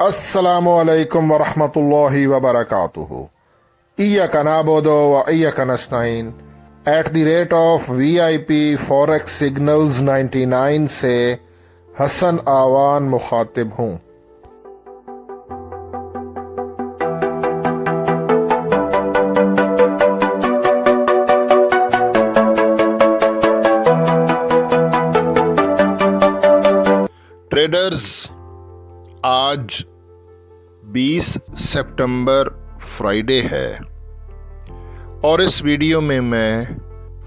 अस्सलामु अलैकुम वरहमतुल्लाहि वबरकातुहू। इय्याका नअबुदु व इय्याका नस्तईन @ VIP फॉरेक्स सिग्नल्स 99 से हसन आवान मुखातिब हूँ। ट्रेडर्स, आज 20 सितंबर फ्राइडे है और इस वीडियो में मैं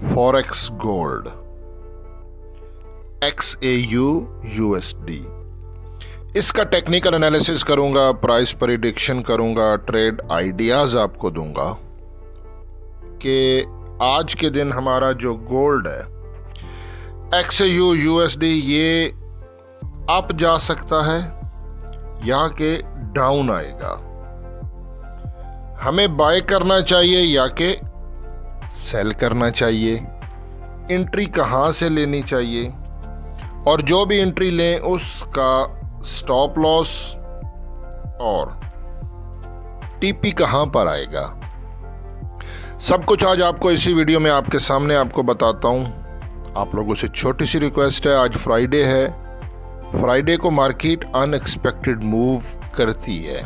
फॉरेक्स गोल्ड XAU USD इसका टेक्निकल एनालिसिस करूंगा, प्राइस प्रेडिक्शन करूंगा, ट्रेड आइडियाज आपको दूंगा कि आज के दिन हमारा जो गोल्ड है XAU USD ये अप जा सकता है या कि डाउन आएगा। हमें बाय करना चाहिए या कि सेल करना चाहिए, एंट्री कहां से लेनी चाहिए और जो भी एंट्री लें उसका स्टॉप लॉस और टीपी कहां पर आएगा, सब कुछ आज आपको इसी वीडियो में आपके सामने आपको बताता हूं। आप लोगों से छोटी सी रिक्वेस्ट है, आज फ्राइडे है, फ्राइडे को मार्केट अनएक्सपेक्टेड मूव करती है।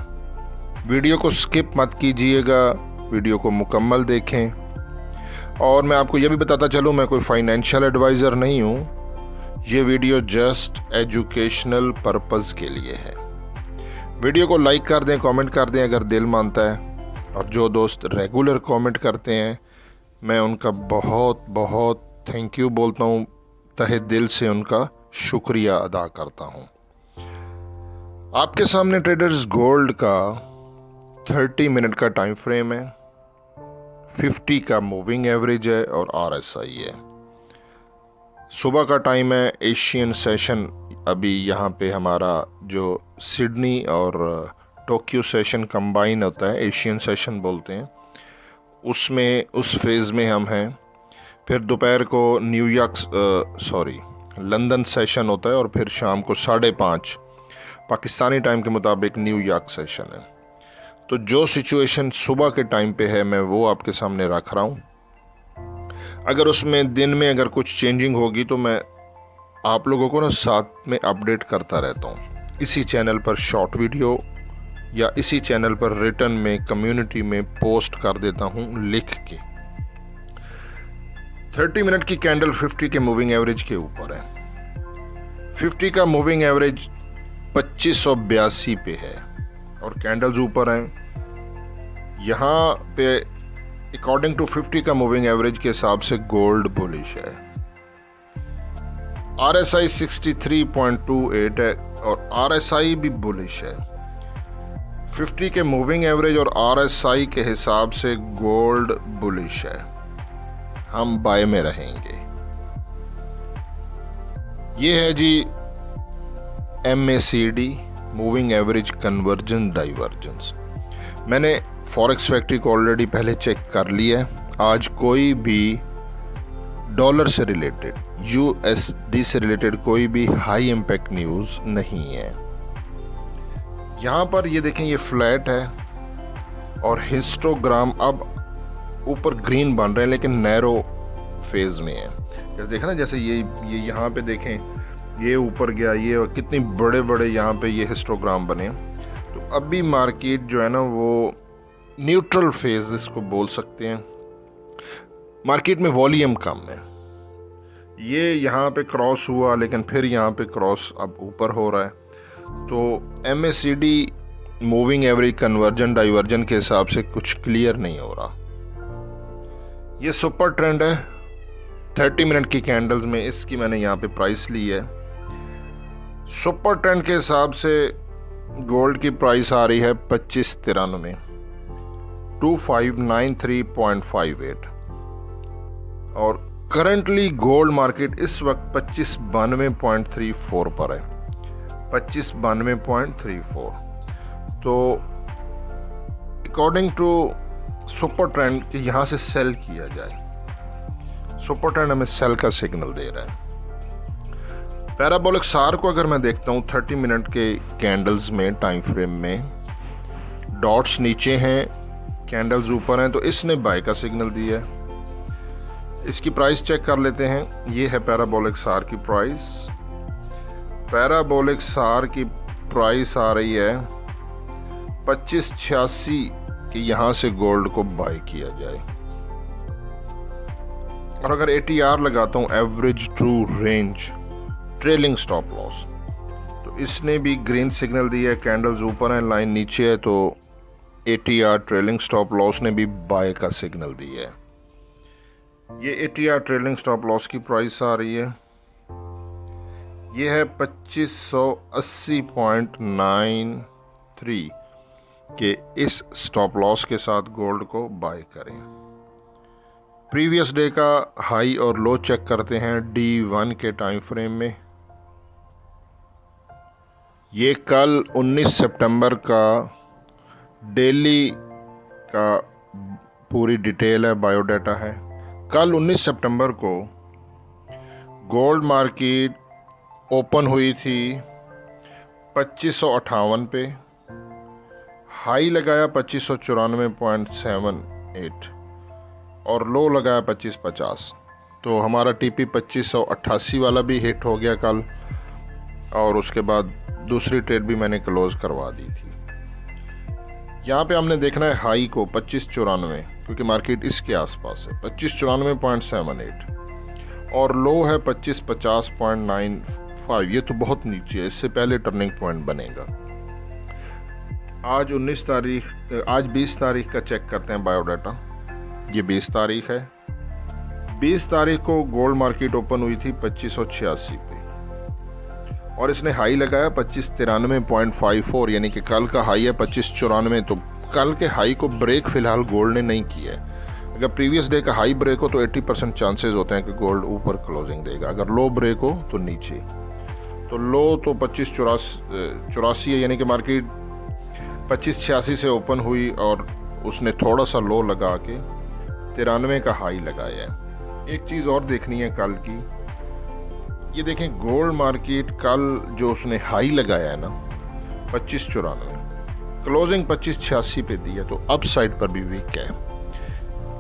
वीडियो को स्किप मत कीजिएगा, वीडियो को मुकम्मल देखें। और मैं आपको यह भी बताता चलूँ, मैं कोई फाइनेंशियल एडवाइज़र नहीं हूँ, ये वीडियो जस्ट एजुकेशनल पर्पस के लिए है। वीडियो को लाइक कर दें, कमेंट कर दें अगर दिल मानता है, और जो दोस्त रेगुलर कमेंट करते हैं मैं उनका बहुत बहुत थैंक यू बोलता हूँ, तहे दिल से उनका शुक्रिया अदा करता हूं। आपके सामने ट्रेडर्स गोल्ड का 30 मिनट का टाइम फ्रेम है, 50 का मूविंग एवरेज है और RSI है। सुबह का टाइम है, एशियन सेशन अभी यहाँ पे हमारा जो सिडनी और टोक्यो सेशन कंबाइन होता है, एशियन सेशन बोलते हैं, उसमें उस फेज़ में हम हैं। फिर दोपहर को लंदन सेशन होता है और फिर शाम को 5:30 पाकिस्तानी टाइम के मुताबिक न्यूयॉर्क सेशन है। तो जो सिचुएशन सुबह के टाइम पे है मैं वो आपके सामने रख रहा हूँ। अगर उसमें दिन में अगर कुछ चेंजिंग होगी तो मैं आप लोगों को ना साथ में अपडेट करता रहता हूँ, इसी चैनल पर शॉर्ट वीडियो या इसी चैनल पर रिटर्न में कम्युनिटी में पोस्ट कर देता हूँ लिख के। 30 मिनट की कैंडल 50 के मूविंग एवरेज के ऊपर है। 50 का मूविंग एवरेज 2582 पे है और कैंडल्स ऊपर हैं। यहाँ पे अकॉर्डिंग टू 50 का मूविंग एवरेज के हिसाब से गोल्ड बुलिश है। RSI 63.28 है और RSI भी बुलिश है। 50 के मूविंग एवरेज और RSI के हिसाब से गोल्ड बुलिश है, हम बाय में रहेंगे। ये है जी MACD moving average conversion divergence. मैंने फॉरेक्स फैक्ट्री को ऑलरेडी पहले चेक कर लिया है। आज कोई भी डॉलर से रिलेटेड, USD से रिलेटेड कोई भी हाई इम्पैक्ट न्यूज़ नहीं है। यहाँ पर ये देखें, ये फ्लैट है और हिस्टोग्राम अब ऊपर ग्रीन बन रहे हैं लेकिन नैरो फेज में है। जैसे देखा ना, जैसे ये यहाँ पे देखें, ये ऊपर गया, ये कितने बड़े बड़े यहाँ पे ये हिस्टोग्राम बने। तो अभी मार्केट जो है ना वो न्यूट्रल फेज इसको बोल सकते हैं। मार्केट में वॉल्यूम कम है, ये यहाँ पे क्रॉस हुआ लेकिन फिर यहाँ पे क्रॉस अब ऊपर हो रहा है। तो MACD moving average conversion diversion के हिसाब से कुछ क्लियर नहीं हो रहा। ये सुपर ट्रेंड है 30 मिनट की कैंडल्स में, इसकी मैंने यहाँ पे प्राइस ली है। सुपर ट्रेंड के हिसाब से गोल्ड की प्राइस आ रही है 2593, 2593.58 और करंटली गोल्ड मार्केट इस वक्त 2592.34 पर है, 2592.34। तो अकॉर्डिंग टू सुपर ट्रेंड कि यहाँ से सेल किया जाए, सुपर ट्रेंड हमें सेल का सिग्नल दे रहा है। पैराबोलिक सार को अगर मैं देखता हूँ 30 मिनट के कैंडल्स में, टाइम फ्रेम में, डॉट्स नीचे हैं, कैंडल्स ऊपर हैं, तो इसने बाय का सिग्नल दिया है। इसकी प्राइस चेक कर लेते हैं। ये है पैराबोलिक सार की प्राइस। पैराबोलिक सार की प्राइस आ रही है 2586 कि यहाँ से गोल्ड को बाय किया जाए। और अगर ATR लगाता हूँ, average true range trailing stop loss, तो इसने भी ग्रीन सिग्नल दिया है, कैंडल्स ऊपर हैं, लाइन नीचे है, तो ATR ट्रेलिंग स्टॉप लॉस ने भी बाय का सिग्नल दिया है। ये ATR ट्रेलिंग स्टॉप लॉस की प्राइस आ रही है, ये है 2580.93 के इस स्टॉप लॉस के साथ गोल्ड को बाय करें। प्रीवियस डे का हाई और लो चेक करते हैं D1 के टाइम फ्रेम में। ये कल 19 सितंबर का डेली का पूरी डिटेल है, बायोडाटा है। कल 19 सितंबर को गोल्ड मार्केट ओपन हुई थी 2558 पे, हाई लगाया 2594.78 और लो लगाया 2550। तो हमारा TP 2588 वाला भी हिट हो गया कल, और उसके बाद दूसरी ट्रेड भी मैंने क्लोज करवा दी थी। यहाँ पे हमने देखना है हाई को 2594, क्योंकि मार्केट इसके आसपास है, 2594.78, और लो है 2550.95। ये तो बहुत नीचे है, इससे पहले टर्निंग पॉइंट बनेगा। आज 20 तारीख का चेक करते हैं बायोडाटा। ये 20 तारीख है। 20 तारीख को गोल्ड मार्केट ओपन हुई थी 2586 पे, और इसने हाई लगाया 2593.54, यानी कि कल का हाई है 2594। तो कल के हाई को ब्रेक फिलहाल गोल्ड ने नहीं किया है। अगर प्रीवियस डे का हाई ब्रेक हो तो 80% चांसेस होते हैं कि गोल्ड ऊपर क्लोजिंग देगा, अगर लो ब्रेक हो तो नीचे। तो लो तो 2584 है, यानी कि मार्केट 2586 से ओपन हुई और उसने थोड़ा सा लो लगा के 93 का हाई लगाया है। एक चीज़ और देखनी है कल की, ये देखें गोल्ड मार्केट कल जो उसने हाई लगाया है ना 2594, क्लोजिंग 2586 पे दी है, तो अप साइड पर भी वीक है।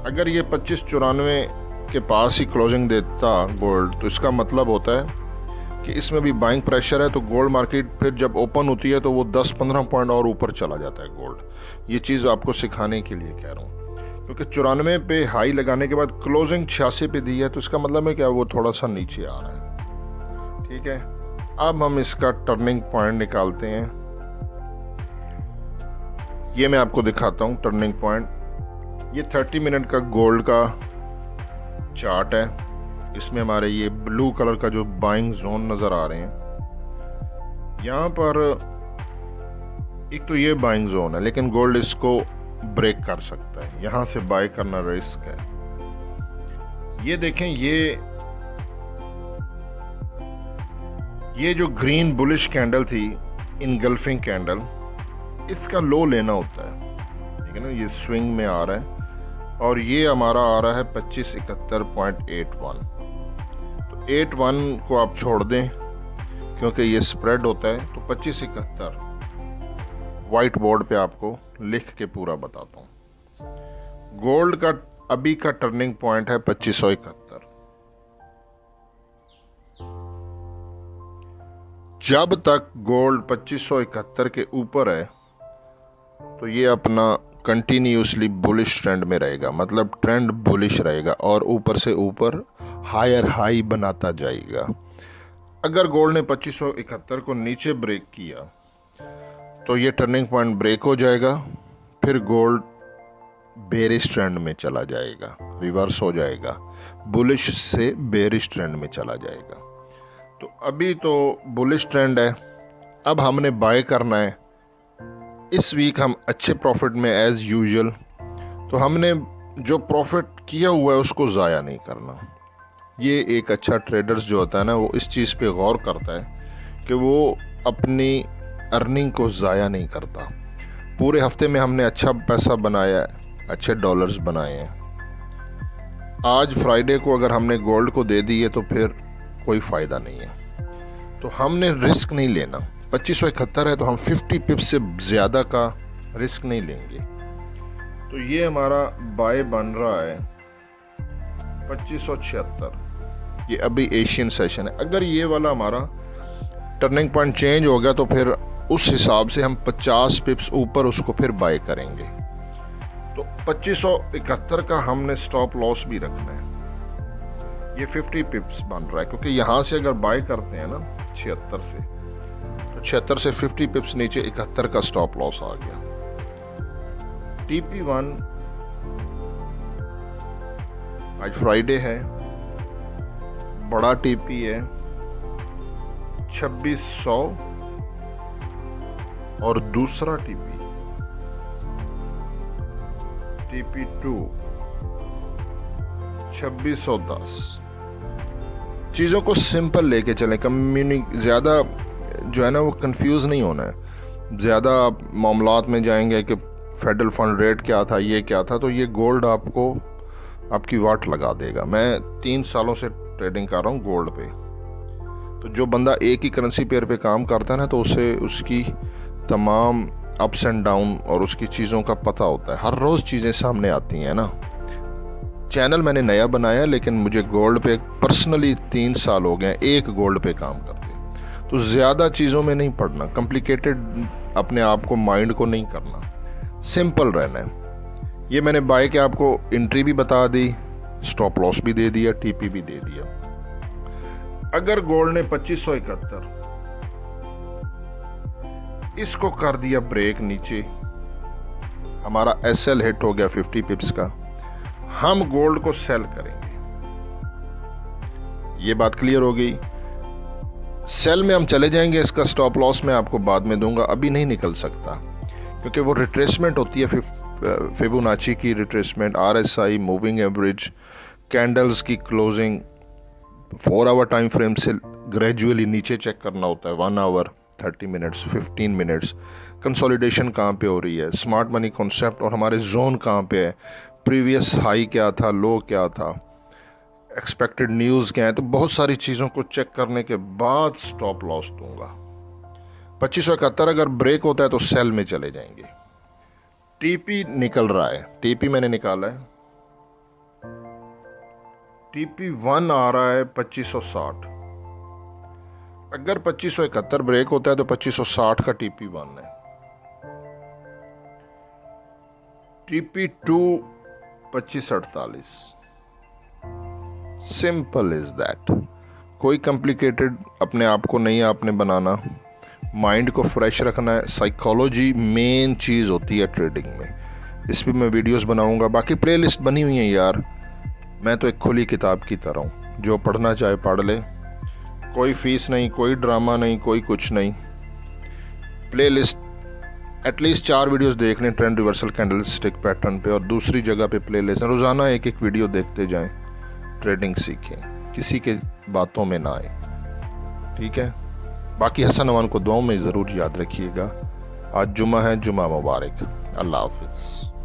अगर ये 2594 के पास ही क्लोजिंग देता गोल्ड, तो इसका मतलब होता है कि इसमें भी बाइंग प्रेशर है। तो गोल्ड मार्केट फिर जब ओपन होती है तो वो 10-15 पॉइंट और ऊपर चला जाता है गोल्ड। ये चीज़ आपको सिखाने के लिए कह रहा हूँ, क्योंकि 94 पे हाई लगाने के बाद क्लोजिंग 86 पे दी है, तो इसका मतलब है क्या वो थोड़ा सा नीचे आ रहा है। ठीक है, अब हम इसका टर्निंग पॉइंट निकालते हैं। ये मैं आपको दिखाता हूँ टर्निंग पॉइंट। ये 30 मिनट का गोल्ड का चार्ट है। इसमें हमारे ये ब्लू कलर का जो बाइंग जोन नज़र आ रहे हैं, यहाँ पर एक तो ये बाइंग जोन है, लेकिन गोल्ड इसको ब्रेक कर सकता है, यहाँ से बाय करना रिस्क है। ये देखें, ये जो ग्रीन बुलिश कैंडल थी, इनगल्फिंग कैंडल, इसका लो लेना होता है, ठीक है ना। ये स्विंग में आ रहा है और ये हमारा आ रहा है 2571.81। तो 81 को आप छोड़ दें क्योंकि ये स्प्रेड होता है। तो 2571 वाइट बोर्ड पे आपको लिख के पूरा बताता हूँ। गोल्ड का अभी का टर्निंग पॉइंट है 2571। जब तक गोल्ड 2571 के ऊपर है तो ये अपना कंटिन्यूसली बुलिश ट्रेंड में रहेगा, मतलब ट्रेंड बुलिश रहेगा और ऊपर से ऊपर हायर हाई बनाता जाएगा। अगर गोल्ड ने 2571 को नीचे ब्रेक किया तो ये टर्निंग पॉइंट ब्रेक हो जाएगा, फिर गोल्ड बेरिश ट्रेंड में चला जाएगा, रिवर्स हो जाएगा, बुलिश से बेरिश ट्रेंड में चला जाएगा। तो अभी तो बुलिश ट्रेंड है, अब हमने बाय करना है। इस वीक हम अच्छे प्रॉफिट में एज यूजुअल, तो हमने जो प्रॉफिट किया हुआ है उसको ज़ाया नहीं करना। ये एक अच्छा ट्रेडर्स जो होता है ना, वो इस चीज़ पे गौर करता है कि वो अपनी अर्निंग को ज़ाया नहीं करता। पूरे हफ्ते में हमने अच्छा पैसा बनाया है, अच्छे डॉलर्स बनाए हैं। आज फ्राइडे को अगर हमने गोल्ड को दे दिए तो फिर कोई फ़ायदा नहीं है। तो हमने रिस्क नहीं लेना। 2571 है तो हम 50 पिप्स से ज़्यादा का रिस्क नहीं लेंगे। तो ये हमारा बाय बन रहा है 2576। ये अभी एशियन सेशन है। अगर ये वाला हमारा टर्निंग पॉइंट चेंज हो गया तो फिर उस हिसाब से हम 50 पिप्स ऊपर उसको फिर बाय करेंगे। तो 2571 का हमने स्टॉप लॉस भी रखना है। ये 50 पिप्स बन रहा है क्योंकि यहाँ से अगर बाय करते हैं ना 76 से, तो 76 से 50 पिप्स नीचे 71 का स्टॉप लॉस आ गया। TP1 आज फ्राइडे है, बड़ा TP है 2600 और दूसरा TP2 2610। चीज़ों को सिंपल लेके चलें, ज़्यादा जो है ना वो कंफ्यूज नहीं होना है। ज़्यादा आप मामलात में जाएंगे कि फेडरल फंड रेट क्या था, ये क्या था, तो ये गोल्ड आपको आपकी वाट लगा देगा। मैं 3 सालों से ट्रेडिंग कर रहा हूँ गोल्ड पे। तो जो बंदा एक ही करेंसी पेयर पे काम करता है ना, तो उसे उसकी तमाम अप्स एंड डाउन और उसकी चीज़ों का पता होता है। हर रोज़ चीज़ें सामने आती हैं ना। चैनल मैंने नया बनाया, लेकिन मुझे गोल्ड पे पर्सनली 3 साल हो गए एक गोल्ड पे काम करते। तो ज़्यादा चीज़ों में नहीं पड़ना, कॉम्प्लिकेटेड अपने आप को, माइंड को नहीं करना, सिंपल रहना है। ये मैंने बाय के आपको एंट्री भी बता दी, स्टॉप लॉस भी दे दिया, TP भी दे दिया। अगर गोल्ड ने 2571 इसको कर दिया ब्रेक नीचे, हमारा SL हिट हो गया 50 पिप्स का, हम गोल्ड को सेल करेंगे। ये बात क्लियर हो गई। सेल में हम चले जाएंगे, इसका स्टॉप लॉस मैं आपको बाद में दूंगा, अभी नहीं निकल सकता क्योंकि वो रिट्रेसमेंट होती है, फिबोनाची की retracement, RSI, moving average, candles की क्लोजिंग, 4 आवर टाइम फ्रेम से ग्रेजुअली नीचे चेक करना होता है, 1 आवर, 30 मिनट्स, 15 मिनट्स, कंसोलिडेशन कहाँ पे हो रही है, स्मार्ट मनी कॉन्सेप्ट और हमारे जोन कहाँ पे है, प्रीवियस हाई क्या था, लो क्या था, एक्सपेक्टेड न्यूज़ क्या है। तो बहुत सारी चीज़ों को चेक करने के बाद स्टॉप लॉस दूंगा। 2571 अगर ब्रेक होता है तो सेल में चले जाएंगे। TP निकल रहा है, TP मैंने निकाला है, TP1 आ रहा है 2560। अगर 2571 ब्रेक होता है तो 2560 का TP1 है। TP2 2548। Simple is that. कोई कॉम्प्लिकेटेड अपने आप को नहीं आपने बनाना, माइंड को फ्रेश रखना है। साइकोलॉजी मेन चीज़ होती है ट्रेडिंग में। इस पर मैं वीडियोस बनाऊंगा, बाकी प्लेलिस्ट बनी हुई है यार। मैं तो एक खुली किताब की तरह हूँ, जो पढ़ना चाहे पढ़ ले, कोई फीस नहीं, कोई ड्रामा नहीं, कोई कुछ नहीं। प्लेलिस्ट एटलीस्ट 4 वीडियोस देख लें trend reversal candle stick pattern पे, और दूसरी जगह पे प्लेलिस्ट रोज़ाना एक एक वीडियो देखते जाएं, ट्रेडिंग सीखें, किसी के बातों में ना आए, ठीक है। बाकी हसन अमान को दुआओं में ज़रूर याद रखिएगा। आज जुमा है, जुमा मुबारक। अल्लाह हाफिज़।